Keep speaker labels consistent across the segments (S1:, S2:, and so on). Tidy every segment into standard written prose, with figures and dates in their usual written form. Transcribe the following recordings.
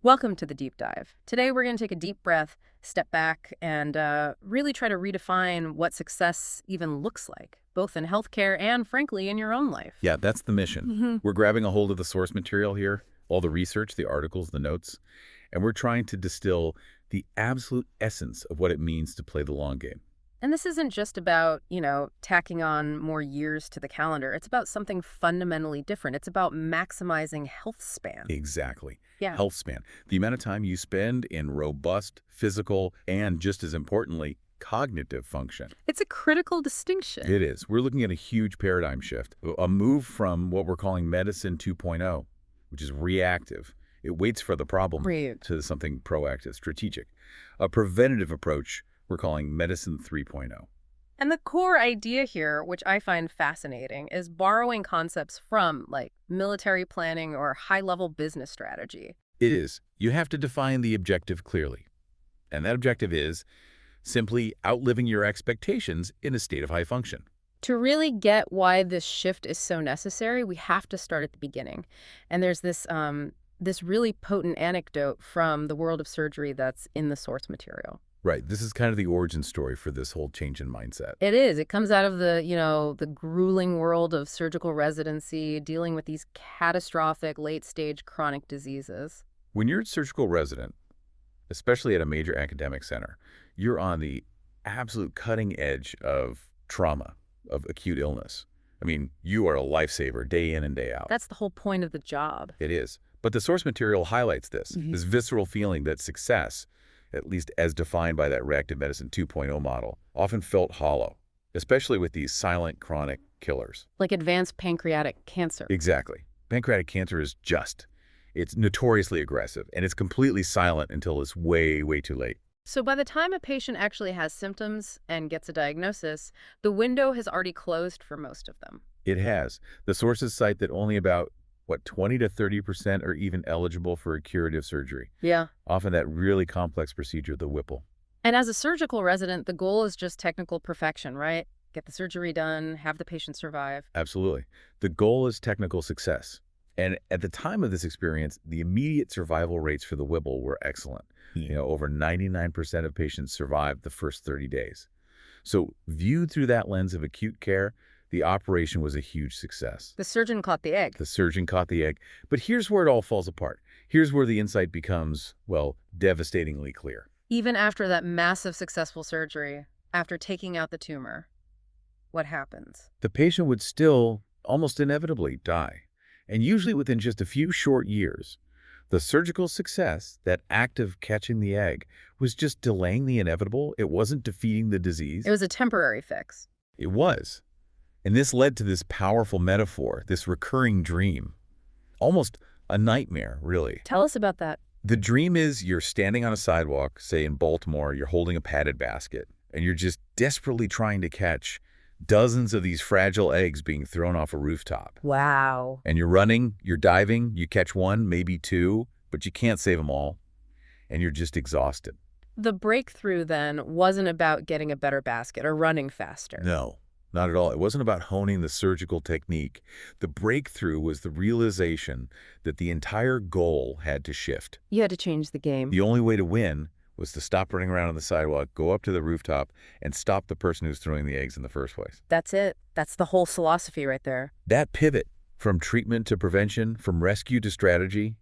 S1: Welcome to the deep dive. Today we're going to take a deep breath, step back, and really try to redefine what success even looks like, both in healthcare and, frankly, in your own life.
S2: Yeah, that's the mission. We're grabbing a hold of the source material here, all the research, the articles, the notes, and we're trying to distill the absolute essence of what it means to play the long game.
S1: And this isn't just about, tacking on more years to the calendar. It's about something fundamentally different. It's about maximizing health span.
S2: Exactly.
S1: Yeah.
S2: Health span. The amount of time you spend in robust, physical, and just as importantly, cognitive function.
S1: It's a critical distinction.
S2: It is. We're looking at a huge paradigm shift, a move from what we're calling medicine 2.0, which is reactive. It waits for the problem to something proactive, strategic. A preventative approach we're calling medicine 3.0.
S1: And the core idea here, which I find fascinating, is borrowing concepts from, like, military planning or high-level business strategy.
S2: It is. You have to define the objective clearly. And that objective is simply outliving your expectations in a state of high function.
S1: To really get why this shift is so necessary, we have to start at the beginning. And there's this really potent anecdote from the world of surgery that's in the source material.
S2: Right. This is kind of the origin story for this whole change in mindset.
S1: It is. It comes out of the grueling world of surgical residency, dealing with these catastrophic late-stage chronic diseases.
S2: When you're a surgical resident, especially at a major academic center, you're on the absolute cutting edge of trauma, of acute illness. I mean, you are a lifesaver day in and day out.
S1: That's the whole point of the job.
S2: It is. But the source material highlights this visceral feeling that success, at least as defined by that reactive medicine 2.0 model, often felt hollow, especially with these silent chronic killers.
S1: Like advanced pancreatic cancer.
S2: Exactly. Pancreatic cancer is it's notoriously aggressive, and it's completely silent until it's way, way too late.
S1: So by the time a patient actually has symptoms and gets a diagnosis, the window has already closed for most of them.
S2: It has. The sources cite that only about 20 to 30% are even eligible for a curative surgery.
S1: Yeah.
S2: Often that really complex procedure, the Whipple.
S1: And as a surgical resident, the goal is just technical perfection, right? Get the surgery done, have the patient survive.
S2: Absolutely. The goal is technical success. And at the time of this experience, the immediate survival rates for the Whipple were excellent. Over 99% of patients survived the first 30 days. So viewed through that lens of acute care, the operation was a huge success.
S1: The surgeon caught the egg.
S2: The surgeon caught the egg. But here's where it all falls apart. Here's where the insight becomes, devastatingly clear.
S1: Even after that massive successful surgery, after taking out the tumor, what happens?
S2: The patient would still, almost inevitably, die. And usually within just a few short years. The surgical success, that act of catching the egg, was just delaying the inevitable. It wasn't defeating the disease.
S1: It was a temporary fix.
S2: It was. And this led to this powerful metaphor, this recurring dream. Almost a nightmare, really.
S1: Tell us about that.
S2: The dream is you're standing on a sidewalk, say in Baltimore, you're holding a padded basket, and you're just desperately trying to catch dozens of these fragile eggs being thrown off a rooftop.
S1: Wow.
S2: And you're running, you're diving, you catch one, maybe two, but you can't save them all. And you're just exhausted.
S1: The breakthrough then wasn't about getting a better basket or running faster.
S2: No. Not at all. It wasn't about honing the surgical technique. The breakthrough was the realization that the entire goal had to shift.
S1: You had to change the game.
S2: The only way to win was to stop running around on the sidewalk, go up to the rooftop, and stop the person who's throwing the eggs in the first place.
S1: That's it. That's the whole philosophy right there.
S2: That pivot from treatment to prevention, from rescue to strategy,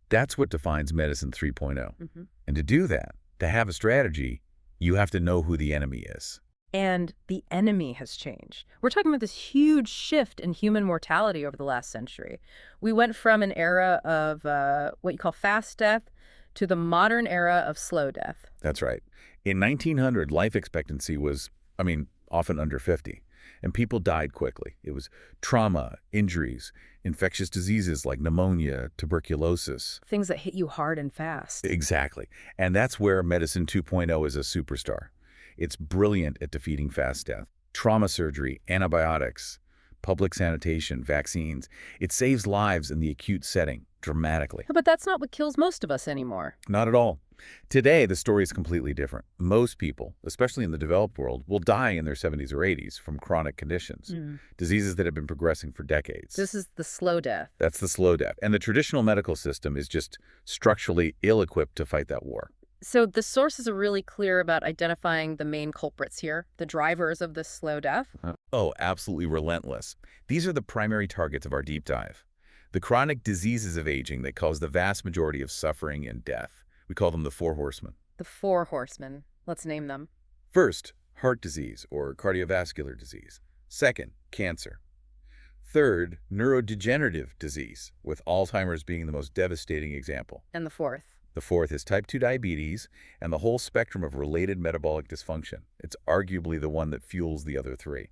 S2: that's what defines medicine 3.0. And to do that, to have a strategy, you have to know who the enemy is.
S1: And the enemy has changed. We're talking about this huge shift in human mortality over the last century. We went from an era of what you call fast death to the modern era of slow death.
S2: That's right. In 1900, life expectancy was, often under 50, and people died quickly. It was trauma, injuries, infectious diseases like pneumonia, tuberculosis.
S1: Things that hit you hard and fast.
S2: Exactly. And that's where medicine 2.0 is a superstar. It's brilliant at defeating fast death. Trauma surgery, antibiotics, public sanitation, vaccines. It saves lives in the acute setting, dramatically.
S1: But that's not what kills most of us anymore.
S2: Not at all. Today, the story is completely different. Most people, especially in the developed world, will die in their 70s or 80s from chronic conditions, diseases that have been progressing for decades.
S1: This is the slow death.
S2: That's the slow death. And the traditional medical system is just structurally ill-equipped to fight that war.
S1: So the sources are really clear about identifying the main culprits here, the drivers of this slow death.
S2: Oh, absolutely relentless. These are the primary targets of our deep dive. The chronic diseases of aging that cause the vast majority of suffering and death. We call them the Four Horsemen.
S1: The Four Horsemen. Let's name them.
S2: First, heart disease or cardiovascular disease. Second, cancer. Third, neurodegenerative disease, with Alzheimer's being the most devastating example.
S1: And the fourth.
S2: The fourth is type 2 diabetes and the whole spectrum of related metabolic dysfunction. It's arguably the one that fuels the other three.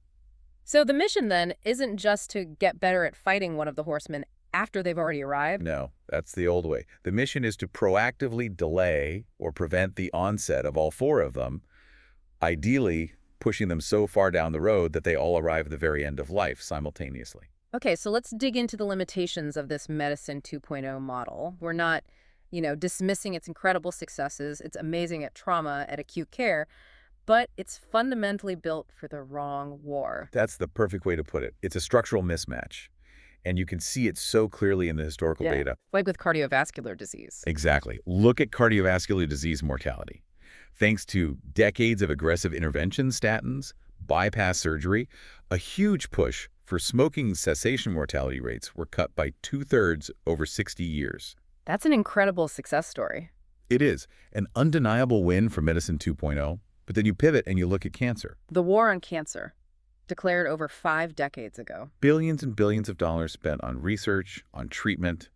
S1: So the mission, then, isn't just to get better at fighting one of the horsemen after they've already arrived?
S2: No, that's the old way. The mission is to proactively delay or prevent the onset of all four of them, ideally pushing them so far down the road that they all arrive at the very end of life simultaneously.
S1: Okay, so let's dig into the limitations of this Medicine 2.0 model. We're not, dismissing its incredible successes. It's amazing at trauma, at acute care, but it's fundamentally built for the wrong war.
S2: That's the perfect way to put it. It's a structural mismatch. And you can see it so clearly in the historical data.
S1: Like with cardiovascular disease.
S2: Exactly. Look at cardiovascular disease mortality. Thanks to decades of aggressive intervention, statins, bypass surgery, a huge push for smoking cessation mortality rates were cut by 2/3 over 60 years.
S1: That's an incredible success story.
S2: It is an undeniable win for Medicine 2.0, but then you pivot and you look at cancer.
S1: The war on cancer, declared over 5 decades ago.
S2: Billions and billions of dollars spent on research, on treatment,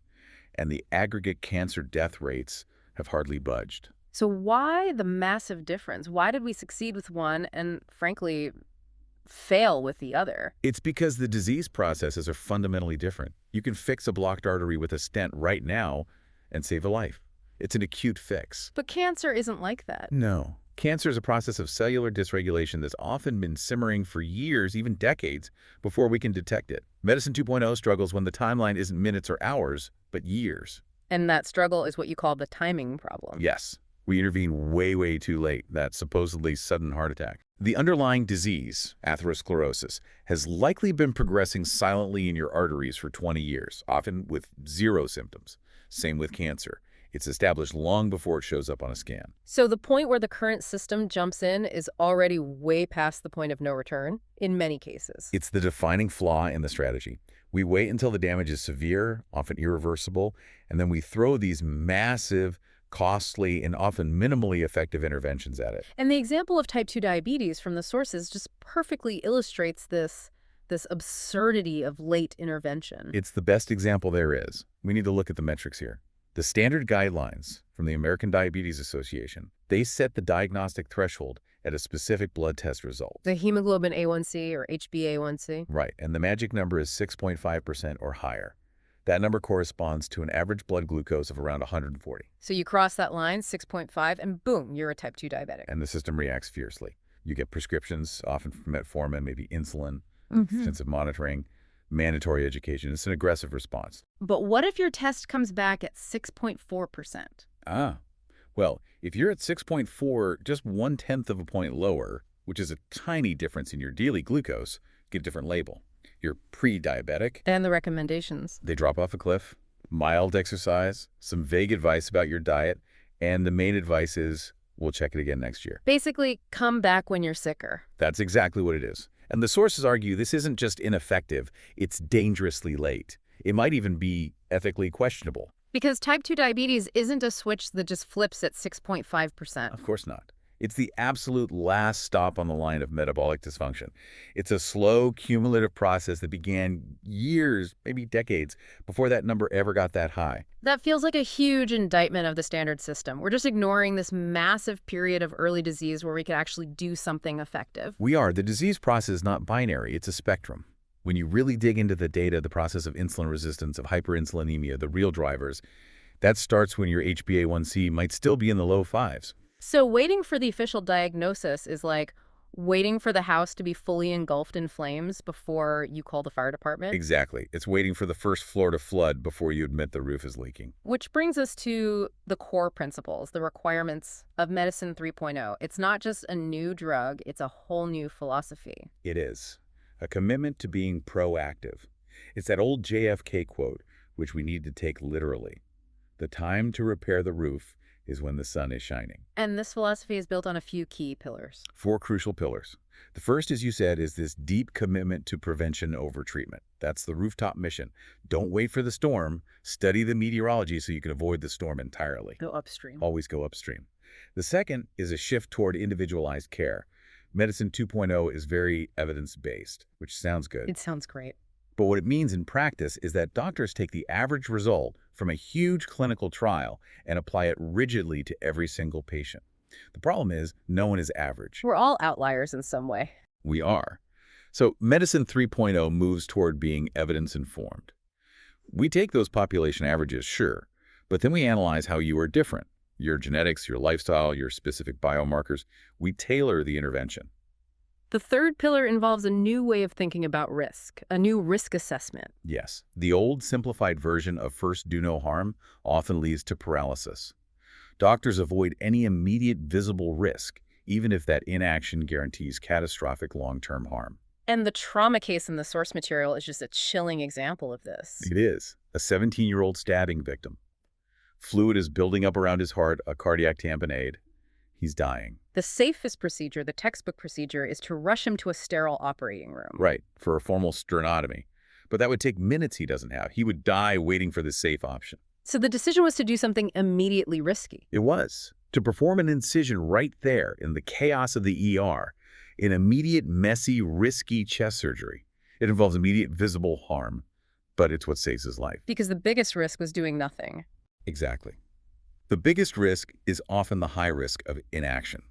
S2: and the aggregate cancer death rates have hardly budged.
S1: So why the massive difference? Why did we succeed with one and, frankly, fail with the other?
S2: It's because the disease processes are fundamentally different. You can fix a blocked artery with a stent right now and save a life. It's an acute fix.
S1: But cancer isn't like that.
S2: No. Cancer is a process of cellular dysregulation that's often been simmering for years, even decades, before we can detect it. Medicine 2.0 struggles when the timeline isn't minutes or hours, but years.
S1: And that struggle is what you call the timing problem.
S2: Yes. We intervene way, way too late, that supposedly sudden heart attack. The underlying disease, atherosclerosis, has likely been progressing silently in your arteries for 20 years, often with zero symptoms. Same with cancer. It's established long before it shows up on a scan.
S1: So the point where the current system jumps in is already way past the point of no return, in many cases.
S2: It's the defining flaw in the strategy. We wait until the damage is severe, often irreversible, and then we throw these massive, costly, and often minimally effective interventions at it.
S1: And the example of type 2 diabetes from the sources just perfectly illustrates this absurdity of late intervention.
S2: It's the best example there is. We need to look at the metrics here. The standard guidelines from the American Diabetes Association, they set the diagnostic threshold at a specific blood test result.
S1: The hemoglobin A1C or HbA1c.
S2: Right, and the magic number is 6.5% or higher. That number corresponds to an average blood glucose of around 140.
S1: So you cross that line, 6.5, and boom, you're a type 2 diabetic.
S2: And the system reacts fiercely. You get prescriptions, often for metformin, maybe insulin, extensive monitoring, mandatory education. It's an aggressive response.
S1: But what if your test comes back at 6.4%?
S2: Well, if you're at 6.4, just 1/10 of a point lower, which is a tiny difference in your daily glucose, get a different label. You're pre-diabetic.
S1: And the recommendations.
S2: They drop off a cliff. Mild exercise, some vague advice about your diet, and the main advice is, we'll check it again next year.
S1: Basically, come back when you're sicker.
S2: That's exactly what it is. And the sources argue this isn't just ineffective, it's dangerously late. It might even be ethically questionable.
S1: Because type 2 diabetes isn't a switch that just flips at 6.5%.
S2: Of course not. It's the absolute last stop on the line of metabolic dysfunction. It's a slow, cumulative process that began years, maybe decades, before that number ever got that high.
S1: That feels like a huge indictment of the standard system. We're just ignoring this massive period of early disease where we could actually do something effective.
S2: We are. The disease process is not binary. It's a spectrum. When you really dig into the data, the process of insulin resistance, of hyperinsulinemia, the real drivers, that starts when your HbA1c might still be in the low 5s.
S1: So waiting for the official diagnosis is like Waiting for the house to be fully engulfed in flames before you call the fire department.
S2: Exactly. It's waiting for the first floor to flood before you admit the roof is leaking.
S1: Which brings us to the core principles, the requirements of Medicine 3.0. It's not just a new drug, it's a whole new philosophy.
S2: It is a commitment to being proactive. It's that old JFK quote, which we need to take literally. The time to repair the roof is when the sun is shining.
S1: And this philosophy is built on a few key pillars.
S2: Four crucial pillars. The first, as you said, is this deep commitment to prevention over treatment. That's the rooftop mission. Don't wait for the storm. Study the meteorology so you can avoid the storm entirely.
S1: Go upstream.
S2: Always go upstream. The second is a shift toward individualized care. Medicine 2.0 is very evidence-based, which sounds good.
S1: It sounds great.
S2: But what it means in practice is that doctors take the average result from a huge clinical trial and apply it rigidly to every single patient. The problem is, no one is average.
S1: We're all outliers in some way.
S2: We are. So Medicine 3.0 moves toward being evidence-informed. We take those population averages, sure, but then we analyze how you are different. Your genetics, your lifestyle, your specific biomarkers. We tailor the intervention.
S1: The third pillar involves a new way of thinking about risk, a new risk assessment.
S2: Yes, the old simplified version of first do no harm often leads to paralysis. Doctors avoid any immediate visible risk, even if that inaction guarantees catastrophic long-term harm.
S1: And the trauma case in the source material is just a chilling example of this.
S2: It is. A 17-year-old stabbing victim. Fluid is building up around his heart, a cardiac tamponade. He's dying.
S1: The safest procedure, the textbook procedure, is to rush him to a sterile operating room.
S2: Right, for a formal sternotomy. But that would take minutes he doesn't have. He would die waiting for the safe option.
S1: So the decision was to do something immediately risky.
S2: It was. To perform an incision right there in the chaos of the ER, in immediate, messy, risky chest surgery. It involves immediate visible harm, but it's what saves his life.
S1: Because the biggest risk was doing nothing.
S2: Exactly. The biggest risk is often the high risk of inaction.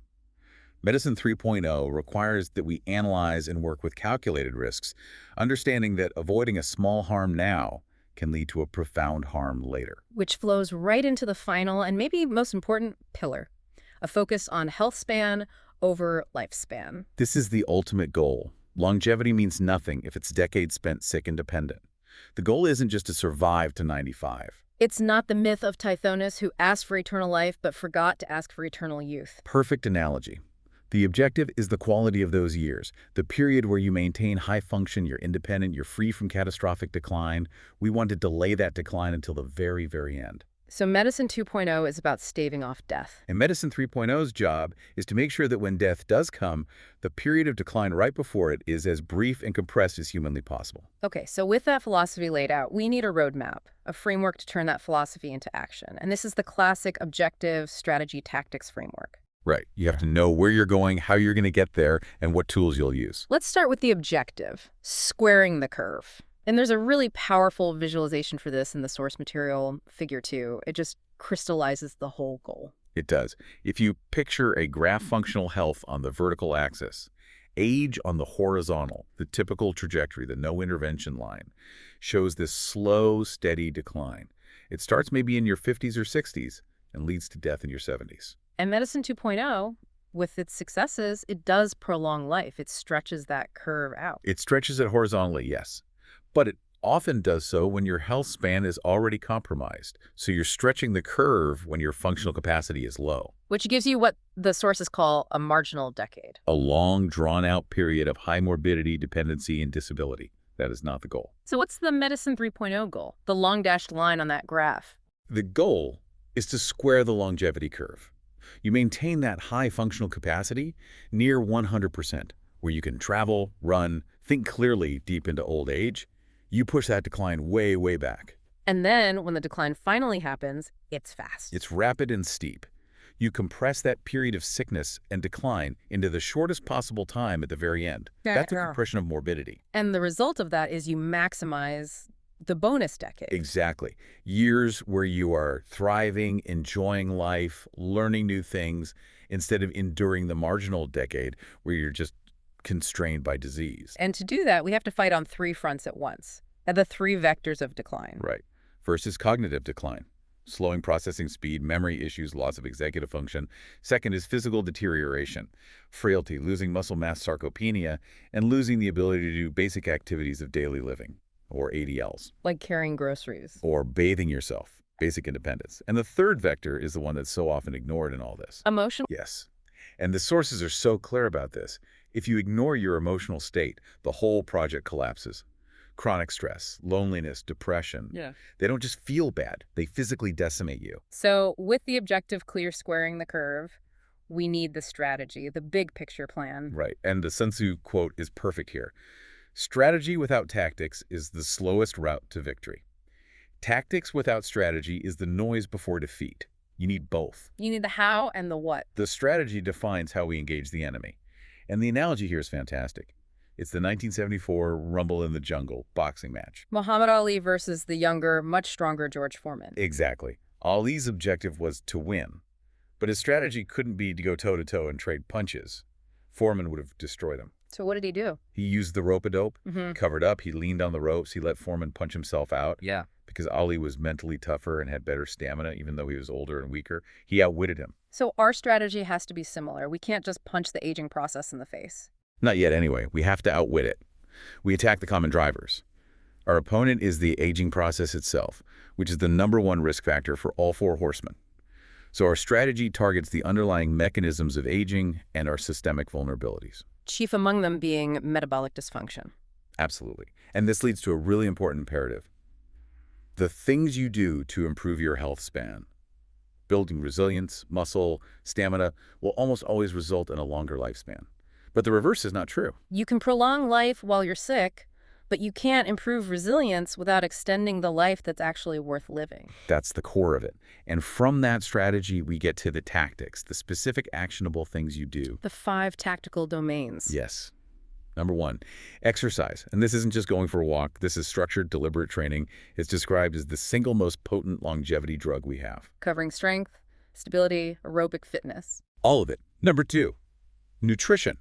S2: Medicine 3.0 requires that we analyze and work with calculated risks, understanding that avoiding a small harm now can lead to a profound harm later.
S1: Which flows right into the final and maybe most important pillar, a focus on health span over lifespan.
S2: This is the ultimate goal. Longevity means nothing if it's decades spent sick and dependent. The goal isn't just to survive to 95.
S1: It's not the myth of Tithonus who asked for eternal life but forgot to ask for eternal youth.
S2: Perfect analogy. The objective is the quality of those years, the period where you maintain high function, you're independent, you're free from catastrophic decline. We want to delay that decline until the very, very end.
S1: So Medicine 2.0 is about staving off death.
S2: And Medicine 3.0's job is to make sure that when death does come, the period of decline right before it is as brief and compressed as humanly possible.
S1: Okay, so with that philosophy laid out, we need a roadmap, a framework to turn that philosophy into action. And this is the classic objective strategy tactics framework.
S2: Right. You have to know where you're going, how you're going to get there, and what tools you'll use.
S1: Let's start with the objective, squaring the curve. And there's a really powerful visualization for this in the source material, figure 2. It just crystallizes the whole goal.
S2: It does. If you picture a graph functional health on the vertical axis, age on the horizontal, the typical trajectory, the no intervention line, shows this slow, steady decline. It starts maybe in your 50s or 60s and leads to death in your 70s.
S1: And Medicine 2.0, with its successes, it does prolong life. It stretches that curve out.
S2: It stretches it horizontally, yes. But it often does so when your health span is already compromised. So you're stretching the curve when your functional capacity is low.
S1: Which gives you what the sources call a marginal decade.
S2: A long, drawn-out period of high morbidity, dependency, and disability. That is not the goal.
S1: So what's the Medicine 3.0 goal? The long dashed line on that graph.
S2: The goal is to square the longevity curve. You maintain that high functional capacity near 100%, where you can travel, run, think clearly deep into old age. You push that decline way, way back.
S1: And then when the decline finally happens, it's fast.
S2: It's rapid and steep. You compress that period of sickness and decline into the shortest possible time at the very end. That's a compression of morbidity.
S1: And the result of that is you maximize the bonus decade.
S2: Exactly. Years where you are thriving, enjoying life, learning new things, instead of enduring the marginal decade where you're just constrained by disease.
S1: And to do that, we have to fight on 3 fronts at once, at the 3 vectors of decline.
S2: Right. First is cognitive decline. slowing processing speed, memory issues, loss of executive function. Second is physical deterioration, frailty, losing muscle mass, sarcopenia, and losing the ability to do basic activities of daily living, or ADLs,
S1: Like carrying groceries.
S2: or bathing yourself, basic independence. And the third vector is the one that's so often ignored in all this.
S1: Emotional.
S2: Yes. And the sources are so clear about this. If you ignore your emotional state, the whole project collapses. Chronic stress, loneliness, depression.
S1: Yeah.
S2: They don't just feel bad, they physically decimate you.
S1: So with the objective clear squaring the curve, we need the strategy, the big picture plan.
S2: Right. And the Sun Tzu quote is perfect here. Strategy without tactics is the slowest route to victory. Tactics without strategy is the noise before defeat. You need both.
S1: You need the how and the what.
S2: The strategy defines how we engage the enemy. And the analogy here is fantastic. It's the 1974 Rumble in the Jungle boxing match.
S1: Muhammad Ali versus the younger, much stronger George Foreman.
S2: Exactly. Ali's objective was to win, but his strategy couldn't be to go toe-to-toe and trade punches. Foreman would have destroyed him.
S1: So what did he do?
S2: He used the rope-a-dope,
S1: Mm-hmm.
S2: covered up, he leaned on the ropes, he let Foreman punch himself out.
S1: Yeah.
S2: Because Ali was mentally tougher and had better stamina, even though he was older and weaker. He outwitted him.
S1: So our strategy has to be similar. We can't just punch the aging process in the face.
S2: Not yet, anyway. We have to outwit it. We attack the common drivers. Our opponent is the aging process itself, which is the #1 risk factor for all 4 horsemen. So our strategy targets the underlying mechanisms of aging and our systemic vulnerabilities.
S1: Chief among them being metabolic dysfunction.
S2: Absolutely. And this leads to a really important imperative. The things you do to improve your health span, building resilience, muscle, stamina, will almost always result in a longer lifespan. But the reverse is not true.
S1: You can prolong life while you're sick, but you can't improve resilience without extending the life that's actually worth living.
S2: That's the core of it. And from that strategy, we get to the tactics, the specific actionable things you do.
S1: The 5 tactical domains.
S2: Yes. #1, exercise. And this isn't just going for a walk. This is structured, deliberate training. It's described as the single most potent longevity drug we have.
S1: Covering strength, stability, aerobic fitness.
S2: All of it. #2, nutrition.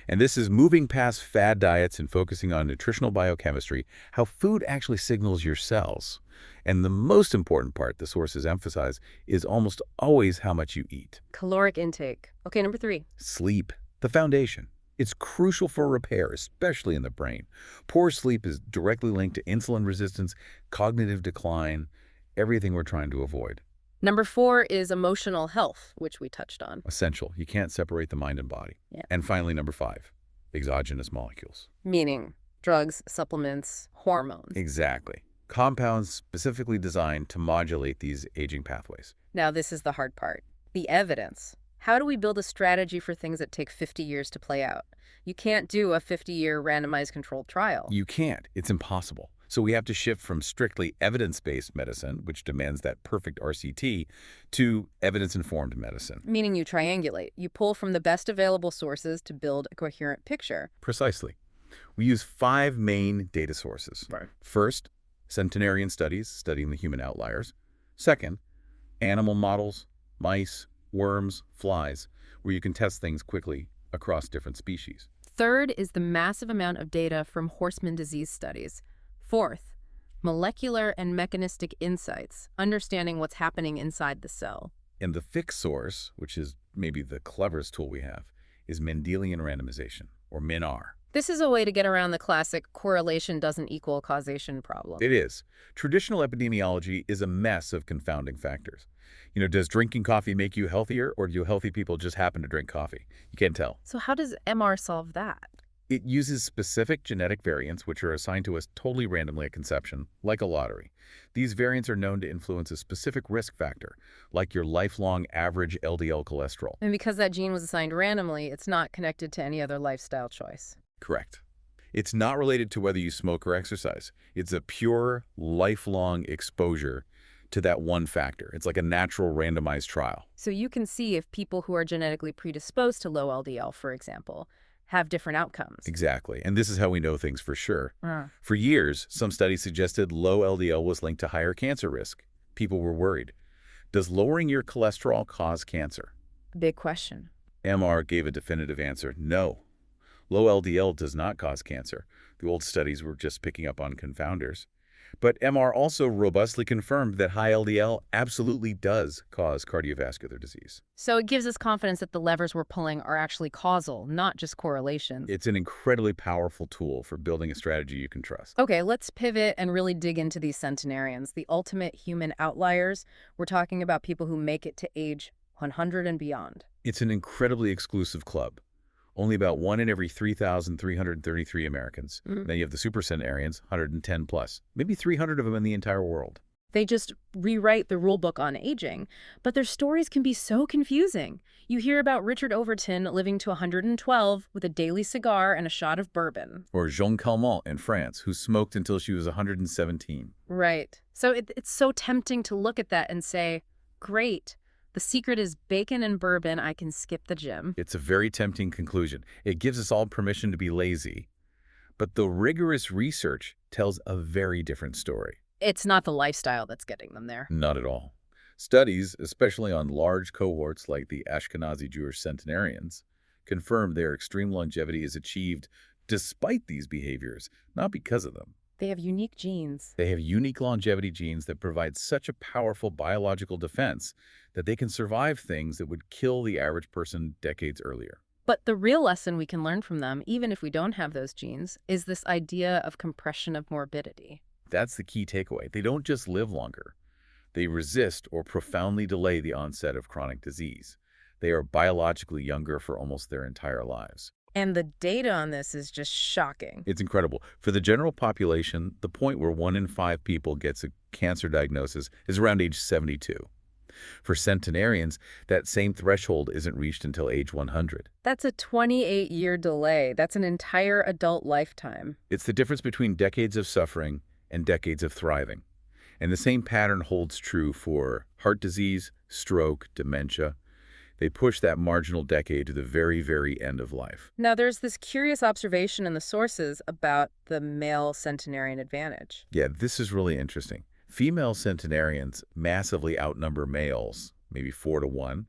S2: And this is moving past fad diets and focusing on nutritional biochemistry, how food actually signals your cells. And the most important part, the sources emphasize, is almost always how much you eat.
S1: Caloric intake. Okay, #3.
S2: Sleep, the foundation. It's crucial for repair, especially in the brain. Poor sleep is directly linked to insulin resistance, cognitive decline, everything we're trying to avoid.
S1: #4 is emotional health, which we touched on.
S2: Essential. You can't separate the mind and body.
S1: Yeah.
S2: And finally, #5, exogenous molecules.
S1: Meaning drugs, supplements, hormones.
S2: Exactly. Compounds specifically designed to modulate these aging pathways.
S1: Now, this is the hard part. The evidence. How do we build a strategy for things that take 50 years to play out? You can't do a 50-year randomized controlled trial.
S2: You can't. It's impossible. So we have to shift from strictly evidence-based medicine, which demands that perfect RCT, to evidence-informed medicine.
S1: Meaning you triangulate. You pull from the best available sources to build a coherent picture.
S2: Precisely. We use 5 main data sources.
S1: Right.
S2: First, centenarian studies studying the human outliers. Second, animal models, mice, worms, flies, where you can test things quickly across different species.
S1: Third is the massive amount of data from horseman disease studies. Fourth, molecular and mechanistic insights, understanding what's happening inside the cell.
S2: And the fixed source, which is maybe the cleverest tool we have, is Mendelian randomization, or MinR.
S1: This is a way to get around the classic correlation doesn't equal causation problem.
S2: It is. Traditional epidemiology is a mess of confounding factors. Does drinking coffee make you healthier, or do healthy people just happen to drink coffee? You can't tell.
S1: So how does MR solve that?
S2: It uses specific genetic variants, which are assigned to us totally randomly at conception, like a lottery. These variants are known to influence a specific risk factor, like your lifelong average LDL cholesterol.
S1: And because that gene was assigned randomly, it's not connected to any other lifestyle choice.
S2: Correct. It's not related to whether you smoke or exercise. It's a pure, lifelong exposure to that one factor. It's like a natural randomized trial.
S1: So you can see if people who are genetically predisposed to low LDL, for example, have different outcomes.
S2: Exactly. And this is how we know things for sure. For years, some studies suggested low LDL was linked to higher cancer risk. People were worried. Does lowering your cholesterol cause cancer?
S1: Big question.
S2: MR gave a definitive answer, no. Low LDL does not cause cancer. The old studies were just picking up on confounders. But MR also robustly confirmed that high LDL absolutely does cause cardiovascular disease.
S1: So it gives us confidence that the levers we're pulling are actually causal, not just correlations.
S2: It's an incredibly powerful tool for building a strategy you can trust.
S1: Okay, let's pivot and really dig into these centenarians, the ultimate human outliers. We're talking about people who make it to age 100 and beyond.
S2: It's an incredibly exclusive club. Only about 1 in every 3,333 Americans.
S1: Mhm.
S2: Then you have the supercentenarians, 110 plus. Maybe 300 of them in the entire world.
S1: They just rewrite the rule book on aging, but their stories can be so confusing. You hear about Richard Overton living to 112 with a daily cigar and a shot of bourbon.
S2: Or Jean Calment in France, who smoked until she was 117.
S1: Right. So it's so tempting to look at that and say, great, the secret is bacon and bourbon, I can skip the gym.
S2: It's a very tempting conclusion. It gives us all permission to be lazy. But the rigorous research tells a very different story.
S1: It's not the lifestyle that's getting them there.
S2: Not at all. Studies, especially on large cohorts like the Ashkenazi Jewish centenarians, confirm their extreme longevity is achieved despite these behaviors, not because of them.
S1: They have unique genes.
S2: They have unique longevity genes that provide such a powerful biological defense that they can survive things that would kill the average person decades earlier.
S1: But the real lesson we can learn from them, even if we don't have those genes, is this idea of compression of morbidity.
S2: That's the key takeaway. They don't just live longer. They resist or profoundly delay the onset of chronic disease. They are biologically younger for almost their entire lives.
S1: And the data on this is just shocking.
S2: It's incredible. For the general population, the point where 1 in 5 people gets a cancer diagnosis is around age 72. For centenarians, that same threshold isn't reached until age 100.
S1: That's a 28-year delay. That's an entire adult lifetime.
S2: It's the difference between decades of suffering and decades of thriving. And the same pattern holds true for heart disease, stroke, dementia. They push that marginal decade to the very, very end of life.
S1: Now, there's this curious observation in the sources about the male centenarian advantage.
S2: Yeah, this is really interesting. Female centenarians massively outnumber males, maybe 4 to 1.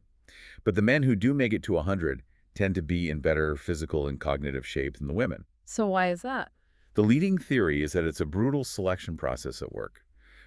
S2: But the men who do make it to 100 tend to be in better physical and cognitive shape than the women.
S1: So why is that?
S2: The leading theory is that it's a brutal selection process at work.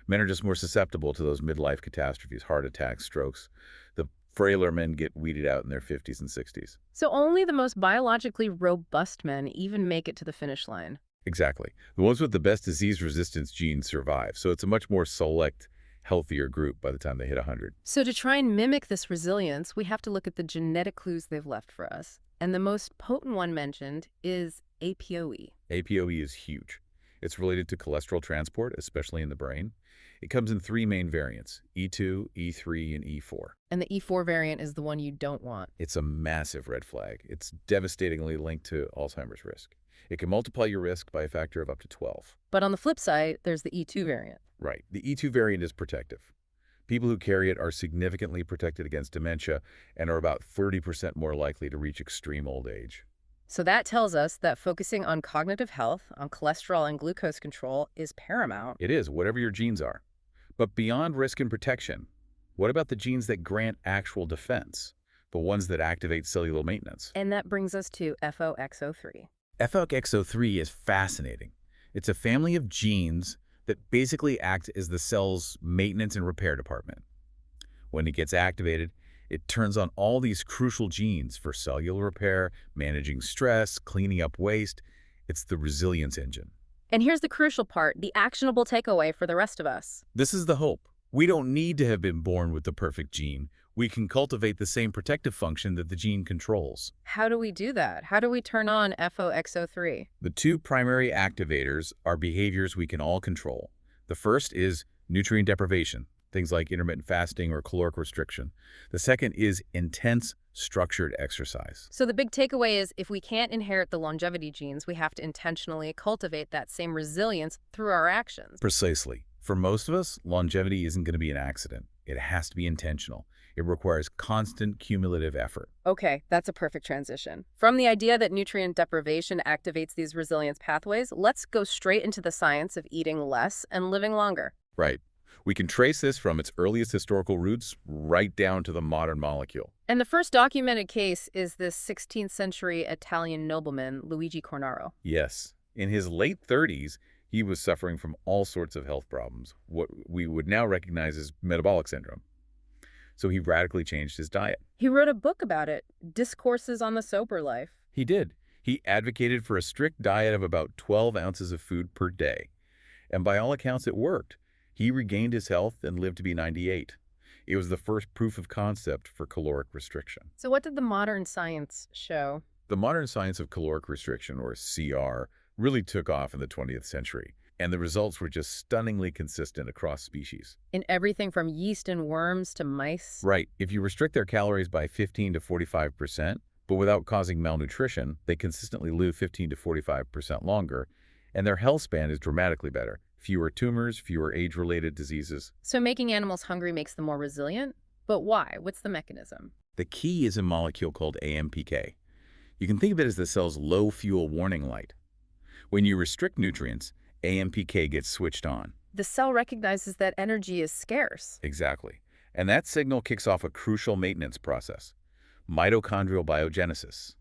S2: Men are just more susceptible to those midlife catastrophes, heart attacks, strokes. The frailer men get weeded out in their 50s and 60s.
S1: So only the most biologically robust men even make it to the finish line.
S2: Exactly. The ones with the best disease resistance genes survive, so it's a much more select, healthier group by the time they hit 100.
S1: So to try and mimic this resilience, we have to look at the genetic clues they've left for us. And the most potent one mentioned is APOE.
S2: APOE is huge. It's related to cholesterol transport, especially in the brain. It comes in 3 main variants, E2, E3, and E4.
S1: And the E4 variant is the one you don't want.
S2: It's a massive red flag. It's devastatingly linked to Alzheimer's risk. It can multiply your risk by a factor of up to 12.
S1: But on the flip side, there's the E2 variant.
S2: Right. The E2 variant is protective. People who carry it are significantly protected against dementia and are about 30% more likely to reach extreme old age.
S1: So that tells us that focusing on cognitive health, on cholesterol and glucose control is paramount.
S2: It is, whatever your genes are. But beyond risk and protection, what about the genes that grant actual defense? The ones that activate cellular maintenance?
S1: And that brings us to FOXO3.
S2: FOXO3 is fascinating. It's a family of genes that basically act as the cell's maintenance and repair department. When it gets activated, it turns on all these crucial genes for cellular repair, managing stress, cleaning up waste. It's the resilience engine.
S1: And here's the crucial part, the actionable takeaway for the rest of us.
S2: This is the hope. We don't need to have been born with the perfect gene. We can cultivate the same protective function that the gene controls.
S1: How do we do that? How do we turn on FOXO3?
S2: The 2 primary activators are behaviors we can all control. The first is nutrient deprivation, things like intermittent fasting or caloric restriction. The second is intense, structured exercise.
S1: So the big takeaway is if we can't inherit the longevity genes, we have to intentionally cultivate that same resilience through our actions.
S2: Precisely. For most of us, longevity isn't going to be an accident. It has to be intentional. It requires constant cumulative effort.
S1: Okay, that's a perfect transition. From the idea that nutrient deprivation activates these resilience pathways, let's go straight into the science of eating less and living longer.
S2: Right. We can trace this from its earliest historical roots right down to the modern molecule.
S1: And the first documented case is this 16th century Italian nobleman, Luigi Cornaro.
S2: Yes. In his late 30s, He was suffering from all sorts of health problems, what we would now recognize as metabolic syndrome. So he radically changed his diet.
S1: He wrote a book about it, Discourses on the Sober Life.
S2: He did. He advocated for a strict diet of about 12 ounces of food per day. And by all accounts, it worked. He regained his health and lived to be 98. It was the first proof of concept for caloric restriction.
S1: So what did the modern science show?
S2: The modern science of caloric restriction, or CR, really took off in the 20th century, and the results were just stunningly consistent across species.
S1: In everything from yeast and worms to mice?
S2: Right. If you restrict their calories by 15 to 45%, but without causing malnutrition, they consistently live 15 to 45% longer, and their health span is dramatically better. Fewer tumors, fewer age-related diseases.
S1: So making animals hungry makes them more resilient? But why? What's the mechanism?
S2: The key is a molecule called AMPK. You can think of it as the cell's low-fuel warning light. When you restrict nutrients, AMPK gets switched on.
S1: The cell recognizes that energy is scarce.
S2: Exactly. And that signal kicks off a crucial maintenance process, mitochondrial biogenesis.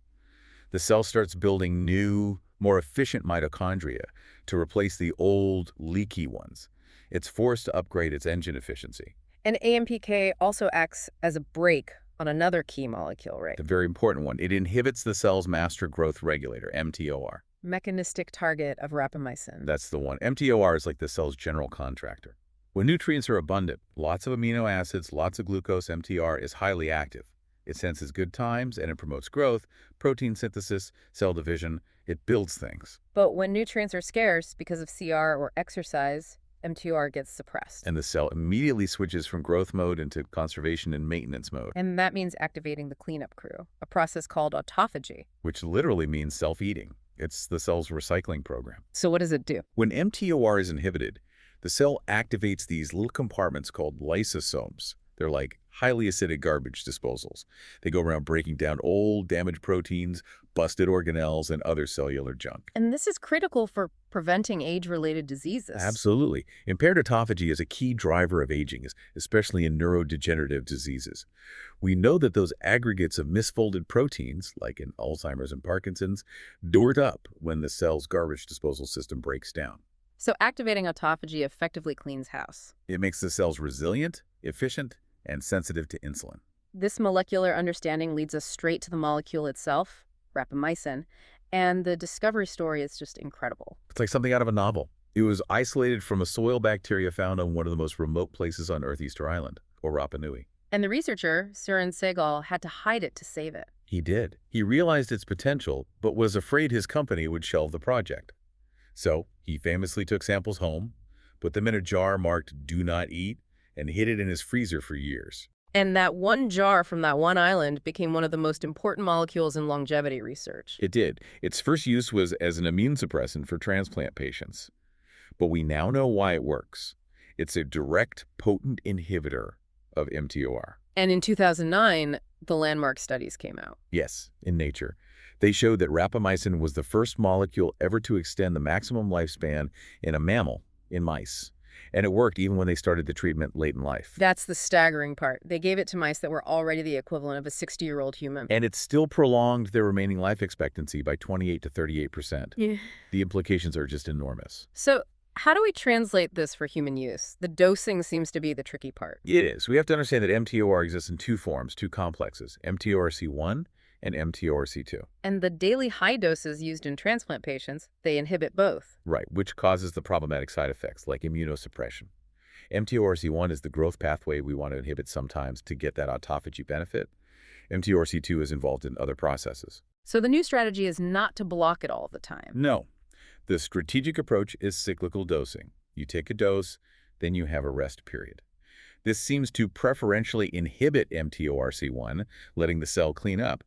S2: The cell starts building new, more efficient mitochondria to replace the old, leaky ones. It's forced to upgrade its engine efficiency.
S1: And AMPK also acts as a brake on another key molecule, right?
S2: The very important one. It inhibits the cell's master growth regulator, MTOR.
S1: Mechanistic target of rapamycin.
S2: That's the one. MTOR is like the cell's general contractor. When nutrients are abundant, lots of amino acids, lots of glucose, MTR is highly active. It senses good times and it promotes growth, protein synthesis, cell division. It builds things.
S1: But when nutrients are scarce because of CR or exercise, MTR gets suppressed.
S2: And the cell immediately switches from growth mode into conservation and maintenance mode.
S1: And that means activating the cleanup crew, a process called autophagy.
S2: Which literally means self-eating. It's the cell's recycling program.
S1: So what does it do?
S2: When MTOR is inhibited, the cell activates these little compartments called lysosomes. They're like highly acidic garbage disposals. They go around breaking down old, damaged proteins, busted organelles, and other cellular junk.
S1: And this is critical for preventing age-related diseases.
S2: Absolutely. Impaired autophagy is a key driver of aging, especially in neurodegenerative diseases. We know that those aggregates of misfolded proteins, like in Alzheimer's and Parkinson's, dirt up when the cell's garbage disposal system breaks down.
S1: So activating autophagy effectively cleans house.
S2: It makes the cells resilient, efficient, and sensitive to insulin.
S1: This molecular understanding leads us straight to the molecule itself, rapamycin, and the discovery story is just incredible.
S2: It's like something out of a novel. It was isolated from a soil bacteria found on one of the most remote places on Earth, Easter Island, or Rapa Nui.
S1: And the researcher, Suren Segal, had to hide it to save it.
S2: He did. He realized its potential, but was afraid his company would shelve the project. So he famously took samples home, put them in a jar marked "Do Not Eat," and hid it in his freezer for years.
S1: And that one jar from that one island became one of the most important molecules in longevity research.
S2: It did. Its first use was as an immune suppressant for transplant patients. But we now know why it works. It's a direct, potent inhibitor of MTOR.
S1: And in 2009, the landmark studies came out.
S2: Yes, in Nature. They showed that rapamycin was the first molecule ever to extend the maximum lifespan in a mammal, in mice. And it worked even when they started the treatment late in life.
S1: That's the staggering part. They gave it to mice that were already the equivalent of a 60-year-old human.
S2: And it still prolonged their remaining life expectancy by 28 to 38%.
S1: Yeah.
S2: The implications are just enormous.
S1: So how do we translate this for human use? The dosing seems to be the tricky part.
S2: It is. We have to understand that MTOR exists in two forms, two complexes, MTORC1 and MTORC2.
S1: And the daily high doses used in transplant patients, they inhibit both.
S2: Right, which causes the problematic side effects like immunosuppression. MTORC1 is the growth pathway we want to inhibit sometimes to get that autophagy benefit. MTORC2 is involved in other processes.
S1: So the new strategy is not to block it all the time.
S2: No. The strategic approach is cyclical dosing. You take a dose, then you have a rest period. This seems to preferentially inhibit MTORC1, letting the cell clean up,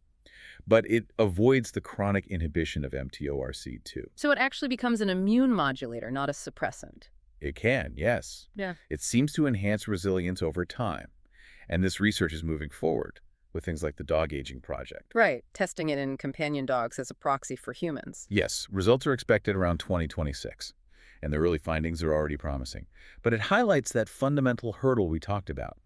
S2: but it avoids the chronic inhibition of MTORC2.
S1: So it actually becomes an immune modulator, not a suppressant.
S2: It can, yes.
S1: Yeah.
S2: It seems to enhance resilience over time. And this research is moving forward with things like the dog aging project.
S1: Right, testing it in companion dogs as a proxy for humans.
S2: Yes, results are expected around 2026. And the early findings are already promising. But it highlights that fundamental hurdle we talked about.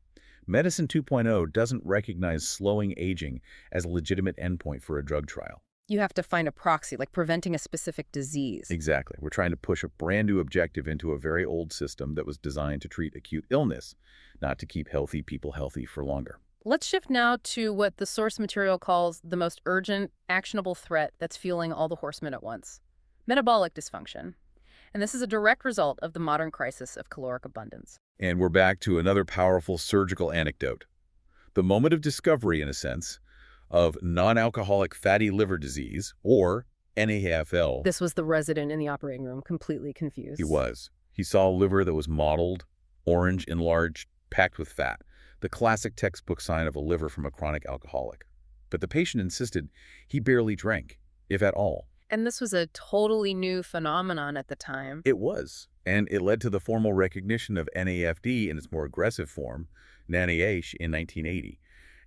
S2: Medicine 2.0 doesn't recognize slowing aging as a legitimate endpoint for a drug trial.
S1: You have to find a proxy, like preventing a specific disease.
S2: Exactly. We're trying to push a brand new objective into a very old system that was designed to treat acute illness, not to keep healthy people healthy for longer.
S1: Let's shift now to what the source material calls the most urgent, actionable threat that's fueling all the horsemen at once: metabolic dysfunction. And this is a direct result of the modern crisis of caloric abundance.
S2: And we're back to another powerful surgical anecdote. The moment of discovery, in a sense, of non-alcoholic fatty liver disease, or NAFL.
S1: This was the resident in the operating room, completely confused.
S2: He was. He saw a liver that was mottled, orange, enlarged, packed with fat, the classic textbook sign of a liver from a chronic alcoholic. But the patient insisted he barely drank, if at all.
S1: And this was a totally new phenomenon at the time.
S2: It was, and it led to the formal recognition of NAFD in its more aggressive form, NASH, in 1980.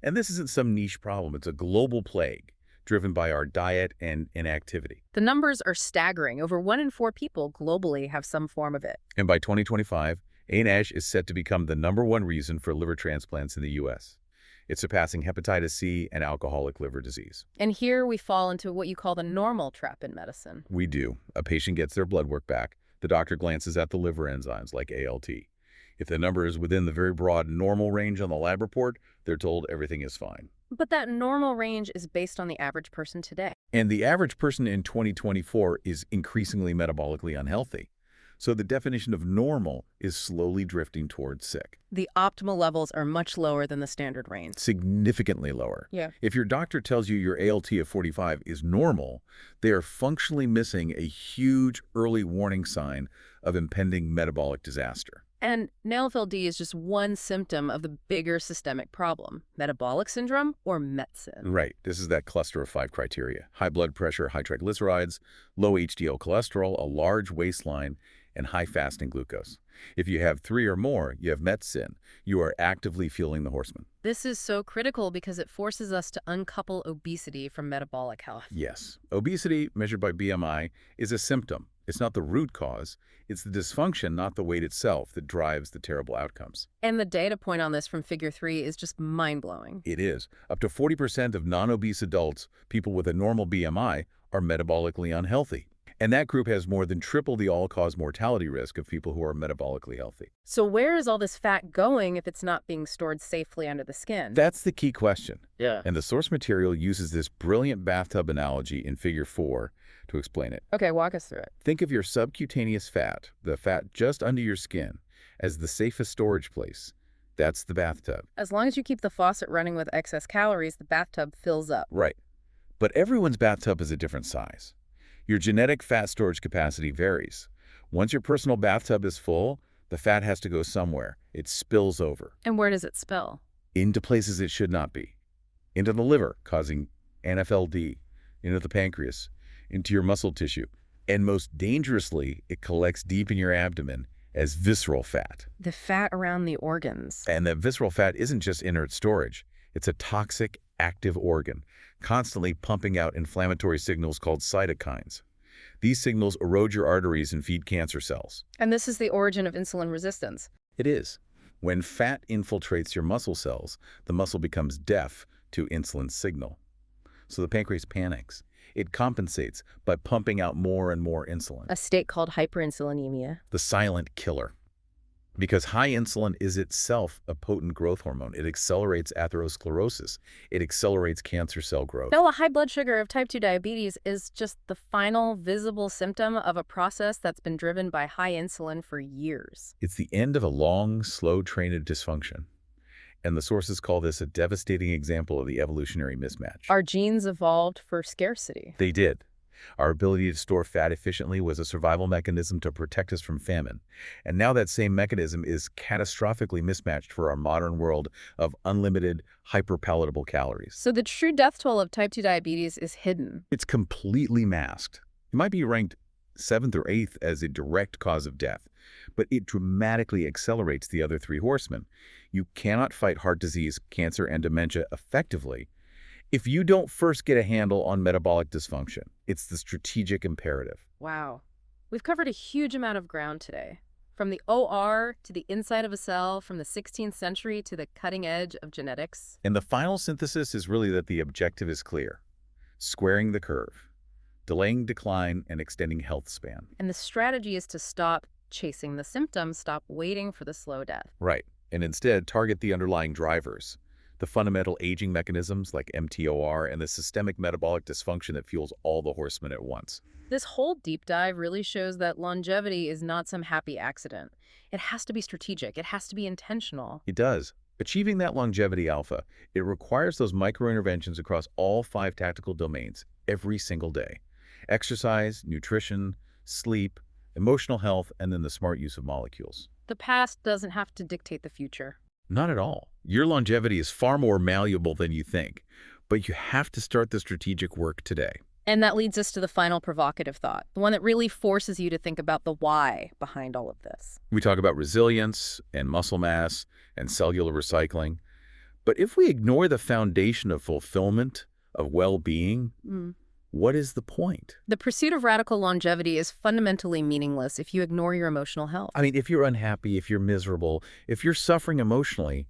S2: And this isn't some niche problem. It's a global plague driven by our diet and inactivity.
S1: The numbers are staggering. Over 1 in 4 people globally have some form of it.
S2: And by 2025, NASH is set to become the #1 reason for liver transplants in the U.S. It's surpassing hepatitis C and alcoholic liver disease.
S1: And here we fall into what you call the normal trap in medicine.
S2: We do. A patient gets their blood work back. The doctor glances at the liver enzymes like ALT. If the number is within the very broad normal range on the lab report, they're told everything is fine.
S1: But that normal range is based on the average person today.
S2: And the average person in 2024 is increasingly metabolically unhealthy. So the definition of normal is slowly drifting towards sick.
S1: The optimal levels are much lower than the standard range.
S2: Significantly lower.
S1: Yeah.
S2: If your doctor tells you your ALT of 45 is normal, they are functionally missing a huge early warning sign of impending metabolic disaster.
S1: And NAFLD is just one symptom of the bigger systemic problem: metabolic syndrome, or METSIN.
S2: Right. This is that cluster of 5 criteria: high blood pressure, high triglycerides, low HDL cholesterol, a large waistline, and high fasting glucose. If you have 3 or more, you have METSIN. You are actively fueling the horseman.
S1: This is so critical because it forces us to uncouple obesity from metabolic health.
S2: Yes. Obesity, measured by BMI, is a symptom. It's not the root cause. It's the dysfunction, not the weight itself, that drives the terrible outcomes.
S1: And the data point on this from Figure 3 is just mind-blowing.
S2: It is. Up to 40% of non-obese adults, people with a normal BMI, are metabolically unhealthy. And that group has more than triple the all-cause mortality risk of people who are metabolically healthy.
S1: So where is all this fat going if it's not being stored safely under the skin?
S2: That's the key question.
S1: Yeah.
S2: And the source material uses this brilliant bathtub analogy in Figure 4 to explain it.
S1: Okay, walk us through it.
S2: Think of your subcutaneous fat, the fat just under your skin, as the safest storage place. That's the bathtub.
S1: As long as you keep the faucet running with excess calories, the bathtub fills up.
S2: Right. But everyone's bathtub is a different size. Your genetic fat storage capacity varies. Once your personal bathtub is full, the fat has to go somewhere. It spills over.
S1: And where does it spill?
S2: Into places it should not be. Into the liver, causing NAFLD, into the pancreas, into your muscle tissue, and most dangerously, it collects deep in your abdomen as visceral fat.
S1: The fat around the organs.
S2: And that visceral fat isn't just inert storage. It's a toxic, active organ, constantly pumping out inflammatory signals called cytokines. These signals erode your arteries and feed cancer cells.
S1: And this is the origin of insulin resistance.
S2: It is. When fat infiltrates your muscle cells, the muscle becomes deaf to insulin's signal. So the pancreas panics. It compensates by pumping out more and more insulin.
S1: A state called hyperinsulinemia.
S2: The silent killer. Because high insulin is itself a potent growth hormone. It accelerates atherosclerosis. It accelerates cancer cell growth.
S1: No, a high blood sugar of type 2 diabetes is just the final visible symptom of a process that's been driven by high insulin for years.
S2: It's the end of a long, slow train of dysfunction. And the sources call this a devastating example of the evolutionary mismatch.
S1: Our genes evolved for scarcity.
S2: They did. Our ability to store fat efficiently was a survival mechanism to protect us from famine. And now that same mechanism is catastrophically mismatched for our modern world of unlimited, hyperpalatable calories.
S1: So the true death toll of type 2 diabetes is hidden.
S2: It's completely masked. It might be ranked 7th or 8th as a direct cause of death, but it dramatically accelerates the other 3 horsemen. You cannot fight heart disease, cancer, and dementia effectively if you don't first get a handle on metabolic dysfunction. It's the strategic imperative.
S1: Wow. We've covered a huge amount of ground today. From the OR to the inside of a cell, from the 16th century to the cutting edge of genetics.
S2: And the final synthesis is really that the objective is clear. squaring the curve, delaying decline, and extending health span.
S1: And the strategy is to stop chasing the symptoms, stop waiting for the slow death.
S2: Right. And instead, target the underlying drivers, the fundamental aging mechanisms like mTOR and the systemic metabolic dysfunction that fuels all the horsemen at once.
S1: This whole deep dive really shows that longevity is not some happy accident. It has to be strategic. It has to be intentional.
S2: It does. Achieving that longevity alpha, it requires those micro-interventions across all 5 tactical domains every single day. Exercise, nutrition, sleep, emotional health, and then the smart use of molecules.
S1: The past doesn't have to dictate the future.
S2: Not at all. Your longevity is far more malleable than you think, but you have to start the strategic work today.
S1: And that leads us to the final provocative thought, the one that really forces you to think about the why behind all of this.
S2: We talk about resilience and muscle mass and cellular recycling, but if we ignore the foundation of fulfillment, of well-being, what is the point?
S1: The pursuit of radical longevity is fundamentally meaningless if you ignore your emotional health.
S2: I mean, if you're unhappy, if you're miserable, if you're suffering emotionally,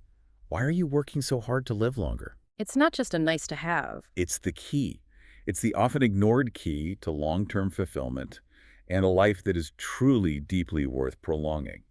S2: why are you working so hard to live longer?
S1: It's not just a nice to have.
S2: It's the key. It's the often ignored key to long-term fulfillment and a life that is truly deeply worth prolonging.